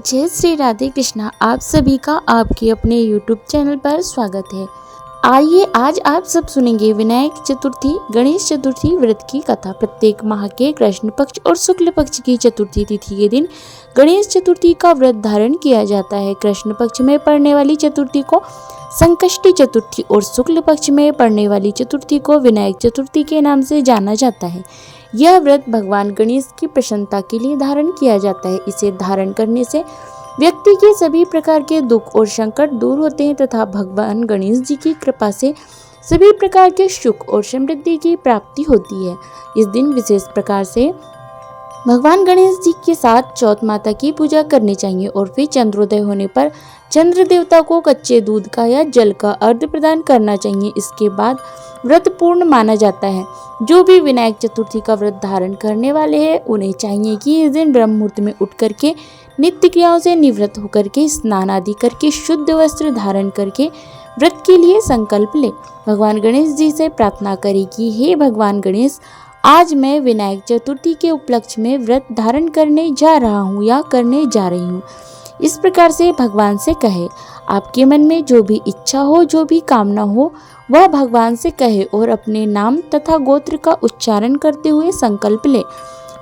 जय श्री राधे कृष्णा। आप सभी का आपके अपने YouTube चैनल पर स्वागत है। आइए आज आप सब सुनेंगे विनायक चतुर्थी गणेश चतुर्थी व्रत की कथा। प्रत्येक माह के कृष्ण पक्ष और शुक्ल पक्ष की चतुर्थी तिथि के दिन गणेश चतुर्थी का व्रत धारण किया जाता है। कृष्ण पक्ष में पड़ने वाली चतुर्थी को संकष्टी चतुर्थी और शुक्ल पक्ष में पड़ने वाली चतुर्थी को विनायक चतुर्थी के नाम से जाना जाता है। यह व्रत भगवान गणेश की प्रसन्नता के लिए धारण किया जाता है। इसे धारण करने से व्यक्ति के सभी प्रकार के दुख और संकट दूर होते हैं तथा भगवान गणेश जी की कृपा से सभी प्रकार के सुख और समृद्धि की प्राप्ति होती है। इस दिन विशेष प्रकार से भगवान गणेश जी के साथ चौथ माता की पूजा करनी चाहिए और फिर चंद्रोदय होने पर चंद्र देवता को कच्चे दूध का या जल का अर्घ्य प्रदान करना चाहिए। इसके बाद व्रत पूर्ण माना जाता है। जो भी विनायक चतुर्थी का व्रत धारण करने वाले हैं उन्हें चाहिए कि इस दिन ब्रह्म मुहूर्त में उठ करके नित्य क्रियाओं से निवृत्त होकर के स्नान आदि करके शुद्ध वस्त्र धारण करके व्रत के लिए संकल्प ले। भगवान गणेश जी से प्रार्थना करें कि हे भगवान गणेश, आज मैं विनायक चतुर्थी के उपलक्ष्य में व्रत धारण करने जा रहा हूँ या करने जा रही हूँ। इस प्रकार से भगवान से कहे। आपके मन में जो भी इच्छा हो, जो भी कामना हो, वह भगवान से कहे और अपने नाम तथा गोत्र का उच्चारण करते हुए संकल्प ले।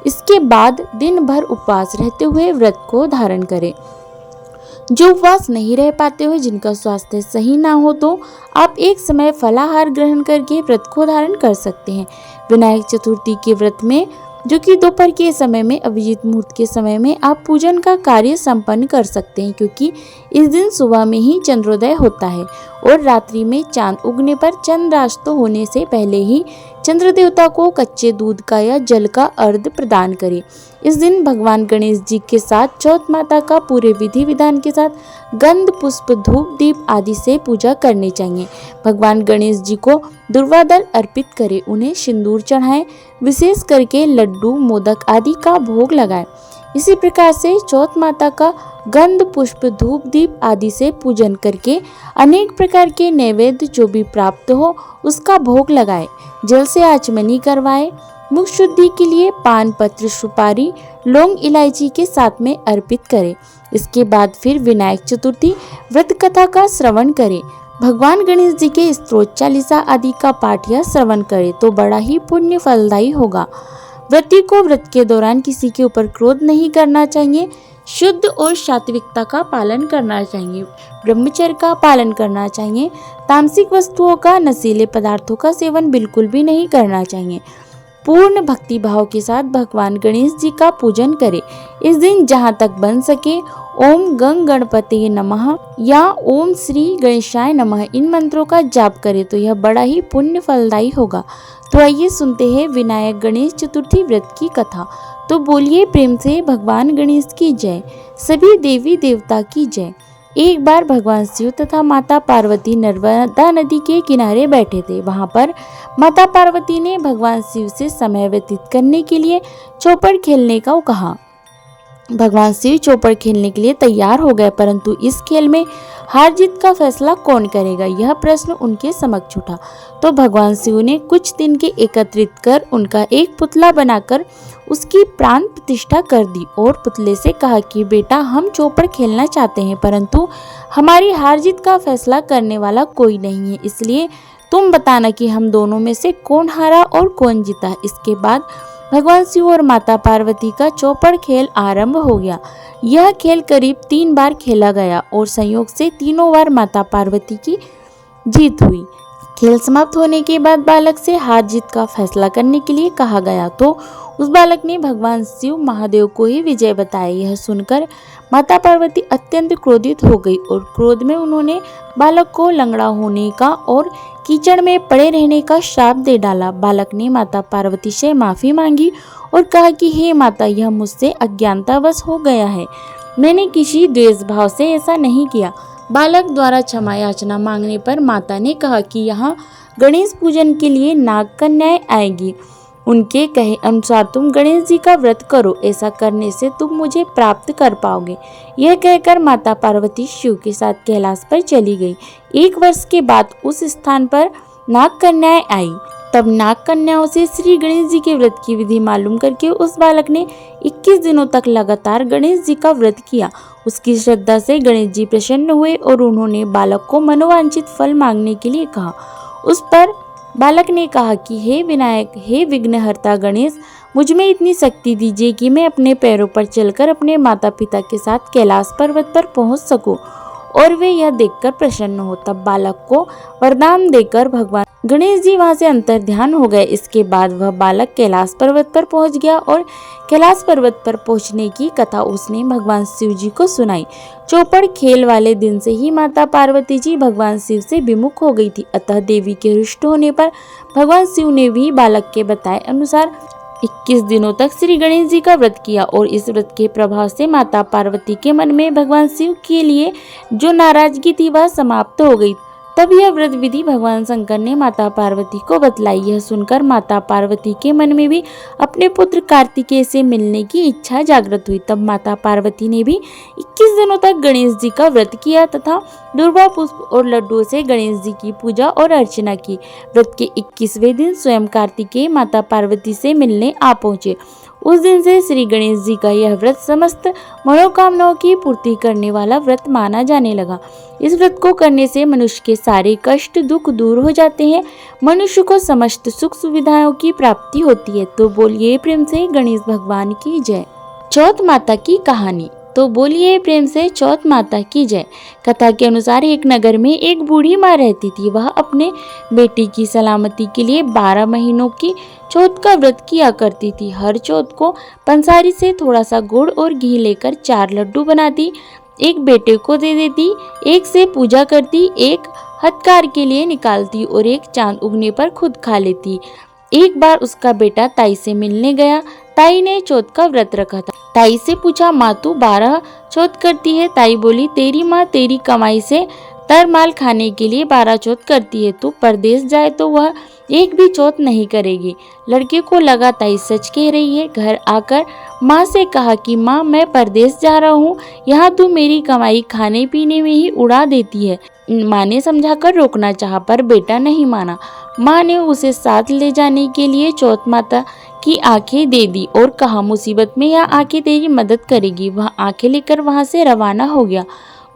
इसके बाद दिन भर उपवास रहते हुए व्रत को धारण करें। जो उपवास नहीं रह पाते हुए जिनका स्वास्थ्य सही ना हो तो आप एक समय फलाहार ग्रहण करके व्रत को धारण कर सकते हैं। विनायक चतुर्थी के व्रत में जो कि दोपहर के समय में अभिजीत मुहूर्त के समय में आप पूजन का कार्य संपन्न कर सकते हैं, क्योंकि इस दिन सुबह में ही चंद्रोदय होता है और रात्रि में चांद उगने पर चंद्रास्त होने से पहले ही चंद्र देवता को कच्चे दूध का या जल का अर्घ्य प्रदान करें। इस दिन भगवान गणेश जी के साथ चौथ माता का पूरे विधि विधान के साथ गंध पुष्प धूप दीप आदि से पूजा करनी चाहिए। भगवान गणेश जी को दुर्वादल अर्पित करें, उन्हें सिंदूर चढ़ाएं, विशेष करके लड्डू मोदक आदि का भोग लगाएं। इसी प्रकार से चौथ माता का गंध पुष्प धूप दीप आदि से पूजन करके अनेक प्रकार के नैवेद्य जो भी प्राप्त हो उसका भोग लगाएं। जल से आचमनी करवाएं। मुख शुद्धि के लिए पान पत्र सुपारी लौंग इलायची के साथ में अर्पित करें। इसके बाद फिर विनायक चतुर्थी व्रत कथा का श्रवण करें। भगवान गणेश जी के स्तोत्र चालीसा आदि का पाठ या श्रवण करें तो बड़ा ही पुण्य फलदायी होगा। व्रती को व्रत के दौरान किसी के ऊपर क्रोध नहीं करना चाहिए। शुद्ध और सात्विकता का पालन करना चाहिए। ब्रह्मचर्य का पालन करना चाहिए। तामसिक वस्तुओं का, नशीले पदार्थों का सेवन बिल्कुल भी नहीं करना चाहिए। पूर्ण भक्ति भाव के साथ भगवान गणेश जी का पूजन करें। इस दिन जहाँ तक बन सके ओम गंग गणपति नमः या ओम श्री गणेशाय नमः इन मंत्रों का जाप करें तो यह बड़ा ही पुण्य फलदायी होगा। तो आइए सुनते हैं विनायक गणेश चतुर्थी व्रत की कथा। तो बोलिए प्रेम से भगवान गणेश की जय, सभी देवी देवता की जय। एक बार भगवान शिव तथा माता पार्वती नर्मदा नदी के किनारे बैठे थे। वहां पर माता पार्वती ने भगवान शिव से समय व्यतीत करने के लिए चौपड़ खेलने का कहा। भगवान शिव चौपड़ खेलने के लिए तैयार हो गए, परंतु इस खेल में हार जीत का फैसला कौन करेगा, यह प्रश्न उनके समक्ष उठा। तो भगवान शिव ने कुछ दिन के एकत्रित कर उनका एक पुतला बनाकर उसकी प्राण प्रतिष्ठा कर दी और पुतले से कहा कि बेटा, हम चौपड़ खेलना चाहते हैं, परंतु हमारी हार जीत का फैसला करने वाला कोई नहीं है, इसलिए तुम बताना कि हम दोनों में से कौन हारा और कौन जीता। इसके बाद भगवान शिव और माता पार्वती का चौपड़ खेल आरंभ हो गया। यह खेल करीब 3 बार खेला गया और संयोग से तीनों बार माता पार्वती की जीत हुई। खेल समाप्त होने के बाद बालक से हार जीत का फैसला करने के लिए कहा गया तो उस बालक ने भगवान शिव महादेव को ही विजय बताया। यह सुनकर माता पार्वती अत्यंत क्रोधित हो गई और क्रोध में उन्होंने बालक को लंगड़ा होने का और कीचड़ में पड़े रहने का श्राप दे डाला। बालक ने माता पार्वती से माफी मांगी और कहा कि हे माता, यह मुझसे अज्ञानतावश हो गया है, मैंने किसी द्वेष भाव से ऐसा नहीं किया। बालक द्वारा क्षमा याचना मांगने पर माता ने कहा कि यहाँ गणेश पूजन के लिए नाग कन्याएं आएगी, उनके कहे अनुसार तुम गणेश जी का व्रत करो, ऐसा करने से तुम मुझे प्राप्त कर पाओगे। यह कहकर माता पार्वती शिव के साथ कैलाश पर चली गई। 1 वर्ष के बाद उस स्थान पर नाग कन्याएं आई। तब नाग कन्याओं से श्री गणेश जी के व्रत की विधि मालूम करके उस बालक ने 21 दिनों तक लगातार गणेश जी का व्रत किया। उसकी श्रद्धा से गणेश जी प्रसन्न हुए और उन्होंने बालक को मनोवांछित फल मांगने के लिए कहा। उस पर बालक ने कहा कि हे विनायक, हे विघ्नहर्ता गणेश, मुझ में इतनी शक्ति दीजिए कि मैं अपने पैरों पर चलकर अपने माता पिता के साथ कैलाश पर्वत पर पहुंच सकूं और वे यह देखकर प्रसन्न हो। तब बालक को वरदान देकर भगवान गणेश जी वहां से अंतर ध्यान हो गए। इसके बाद वह बालक कैलाश पर्वत पर पहुंच गया और कैलाश पर्वत पर पहुंचने की कथा उसने भगवान शिव जी को सुनाई। चौपड़ खेल वाले दिन से ही माता पार्वती जी भगवान शिव से विमुख हो गई थी। अतः देवी के रुष्ट होने पर भगवान शिव ने भी बालक के बताए अनुसार 21 दिनों तक श्री गणेश जी का व्रत किया और इस व्रत के प्रभाव से माता पार्वती के मन में भगवान शिव के लिए जो नाराजगी थी वह समाप्त हो गई। तब यह व्रत विधि भगवान शंकर ने माता पार्वती को बतलाई। यह सुनकर माता पार्वती के मन में भी अपने पुत्र कार्तिकेय से मिलने की इच्छा जागृत हुई। तब माता पार्वती ने भी 21 दिनों तक गणेश जी का व्रत किया तथा दुर्वा पुष्प और लड्डुओं से गणेश जी की पूजा और अर्चना की। व्रत के 21वें दिन स्वयं कार्तिकेय माता पार्वती से मिलने आ पहुंचे। उस दिन से श्री गणेश जी का यह व्रत समस्त मनोकामनाओं की पूर्ति करने वाला व्रत माना जाने लगा। इस व्रत को करने से मनुष्य के सारे कष्ट दुख दूर हो जाते हैं, मनुष्य को समस्त सुख सुविधाओं की प्राप्ति होती है। तो बोलिए प्रेम से गणेश भगवान की जय। चौथ माता की कहानी। तो बोलिए प्रेम से चौथ माता की जय। कथा के अनुसार एक नगर में एक बूढ़ी माँ रहती थी। वह अपने बेटी की सलामती के लिए 12 महीनों की चौथ का व्रत किया करती थी। हर चौथ को पंसारी से थोड़ा सा गुड़ और घी लेकर 4 लड्डू बनाती, एक बेटे को दे देती, एक से पूजा करती, एक हथकार के लिए निकालती और एक चांद उगने पर खुद खा लेती। एक बार उसका बेटा ताई से मिलने गया। ताई ने चौथ का व्रत रखा था। ताई से पूछा, माँ तू 12 चौथ करती है? ताई बोली, तेरी माँ तेरी कमाई से तरमाल खाने के लिए 12 चौथ करती है। तू परदेश जाए तो वह एक भी चौथ नहीं करेगी। लड़के को लगा ताई सच कह रही है। घर आकर माँ से कहा कि माँ मैं परदेश जा रहा हूँ, यहाँ तू मेरी कमाई खाने पीने में ही उड़ा देती है। माँ ने समझाकर रोकना चाहा पर बेटा नहीं माना। माँ ने उसे साथ ले जाने के लिए चौथ माता की आंखें दे दी और कहा मुसीबत में यह आंखें तेरी मदद करेगी। वह आंखें लेकर वहां से रवाना हो गया।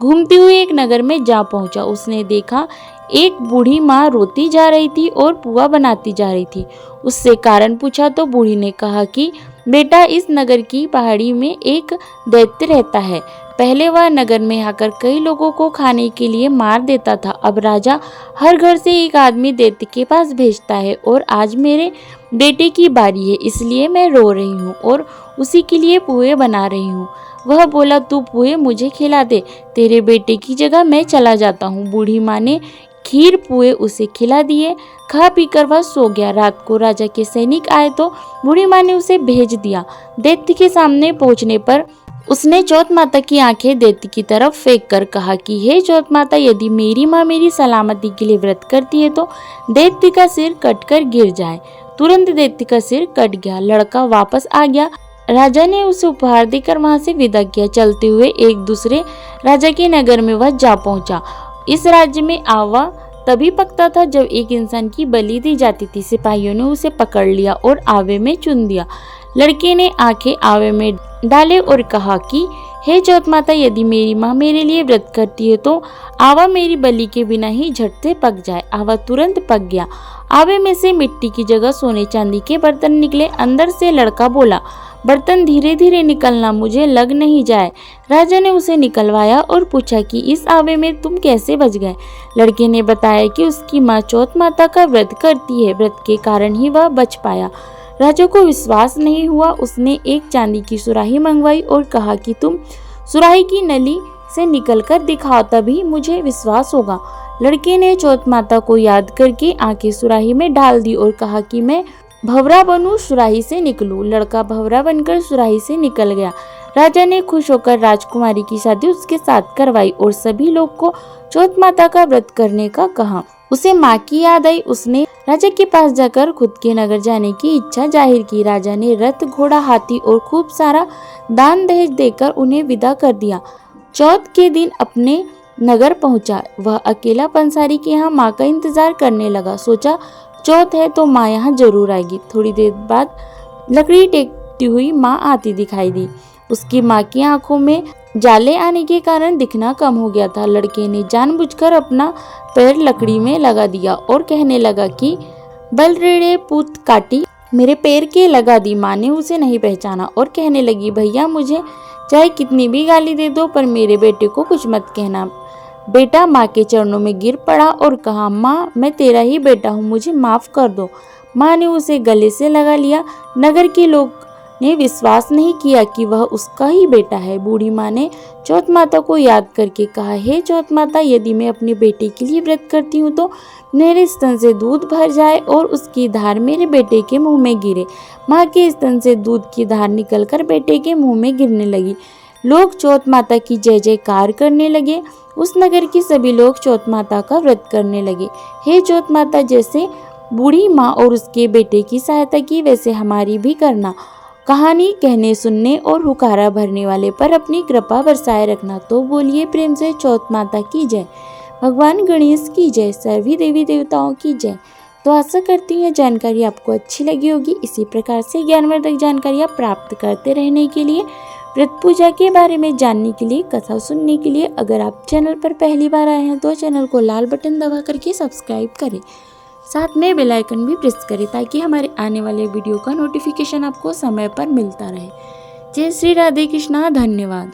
घूमते हुए एक नगर में जा पहुंचा। उसने देखा एक बूढ़ी माँ रोती जा रही थी और पुआ बनाती जा रही थी। उससे कारण पूछा तो बूढ़ी ने कहा कि बेटा इस नगर की पहाड़ी में एक दैत्य रहता है। पहले वह नगर में आकर कई लोगों को खाने के लिए मार देता था। अब राजा हर घर से एक आदमी दैत्य के पास भेजता है और आज मेरे बेटे की बारी है, इसलिए मैं रो रही हूँ और उसी के लिए पुए बना रही हूँ। वह बोला, तू पुए मुझे खिला दे, तेरे बेटे की जगह मैं चला जाता हूँ। बूढ़ी माँ ने खीर पुए उसे खिला दिए। खा पीकर वह सो गया। रात को राजा के सैनिक आए तो बूढ़ी माँ ने उसे भेज दिया। दैत्य के सामने पहुंचने पर उसने चौथ माता की आंखें दैत्य की तरफ फेंक कर कहा कि हे चौथ माता, यदि मेरी माँ मेरी सलामती के लिए व्रत करती है तो दैत्य का सिर कटकर गिर जाए। तुरंत दैत्य का सिर कट गया। लड़का वापस आ गया। राजा ने उसे उपहार देकर वहां से विदा किया। चलते हुए एक दूसरे राजा के नगर में वह जा पहुंचा। इस राज्य में आवा तभी पकता था जब एक इंसान की बलि दी जाती थी। सिपाहियों ने उसे पकड़ लिया और आवे में चुन दिया। लड़के ने आंखें आवे में डाले और कहा कि हे चौथ माता, यदि मेरी माँ मेरे लिए व्रत करती है तो आवा मेरी बलि के बिना ही झट से पक जाए। आवा तुरंत पक गया। आवे में से मिट्टी की जगह सोने चांदी के बर्तन निकले। अंदर से लड़का बोला, बर्तन धीरे धीरे निकलना, मुझे लग नहीं जाए। राजा ने उसे निकलवाया और पूछा कि इस आवे में तुम कैसे बच गए? लड़के ने बताया कि उसकी माँ चौथ माता का व्रत करती है, व्रत के कारण ही वह बच पाया। राजा को विश्वास नहीं हुआ। उसने एक चांदी की सुराही मंगवाई और कहा कि तुम सुराही की नली से निकलकर दिखाओ, तभी मुझे विश्वास होगा। लड़के ने चौथ माता को याद करके आंखें सुराही में डाल दी और कहा कि मैं भंवरा बनूं, सुराही से निकलूं। लड़का भंवरा बनकर सुराही से निकल गया। राजा ने खुश होकर राजकुमारी की शादी उसके साथ करवाई और सभी लोग को चौथ माता का व्रत करने का कहा। उसे माँ की याद आई। उसने राजा के पास जाकर खुद के नगर जाने की इच्छा जाहिर की। राजा ने रथ, घोड़ा, हाथी और खूब सारा दान दहेज देकर उन्हें विदा कर दिया। चौथ के दिन अपने नगर पहुंचा। वह अकेला पंसारी के यहाँ माँ का इंतजार करने लगा। सोचा चौथ है तो माँ यहाँ जरूर आएगी। थोड़ी देर बाद लकड़ी टेकती हुई माँ आती दिखाई दी। उसकी माँ की आंखों में जाले आने के कारण दिखना कम हो गया था। लड़के ने जानबूझकर अपना पैर लकड़ी में लगा दिया और कहने लगा कि बल रे पूत काटी, मेरे पैर के लगा दी। माँ ने उसे नहीं पहचाना और कहने लगी, भैया मुझे चाहे कितनी भी गाली दे दो पर मेरे बेटे को कुछ मत कहना। बेटा माँ के चरणों में गिर पड़ा और कहा, माँ मैं तेरा ही बेटा हूँ, मुझे माफ कर दो। माँ ने उसे गले से लगा लिया। नगर के लोग ने विश्वास नहीं किया कि वह उसका ही बेटा है। बूढ़ी माँ ने चौथ माता को याद करके कहा, हे चौथ माता, यदि मैं अपने बेटे के लिए व्रत करती हूँ तो मेरे स्तन से दूध भर जाए और उसकी धार मेरे बेटे के मुंह में गिरे। माँ के स्तन से दूध की धार निकलकर बेटे के मुंह में गिरने लगी। लोग चौथ माता की जय जयकार करने लगे। उस नगर के सभी लोग चौथ माता का व्रत करने लगे। हे चौथ माता, जैसे बूढ़ी माँ और उसके बेटे की सहायता की वैसे हमारी भी करना। कहानी कहने सुनने और हुकारा भरने वाले पर अपनी कृपा बरसाए रखना। तो बोलिए प्रेम से चौथ माता की जय, भगवान गणेश की जय, सभी देवी देवताओं की जय। तो आशा करती हूँ जानकारी आपको अच्छी लगी होगी। इसी प्रकार से ज्ञानवर्धक जानकारियाँ प्राप्त करते रहने के लिए, व्रत पूजा के बारे में जानने के लिए, कथा सुनने के लिए अगर आप चैनल पर पहली बार आए हैं तो चैनल को लाल बटन दबा करके सब्सक्राइब करें। साथ में बेल आइकन भी प्रेस करें ताकि हमारे आने वाले वीडियो का नोटिफिकेशन आपको समय पर मिलता रहे। जय श्री राधे कृष्णा। धन्यवाद।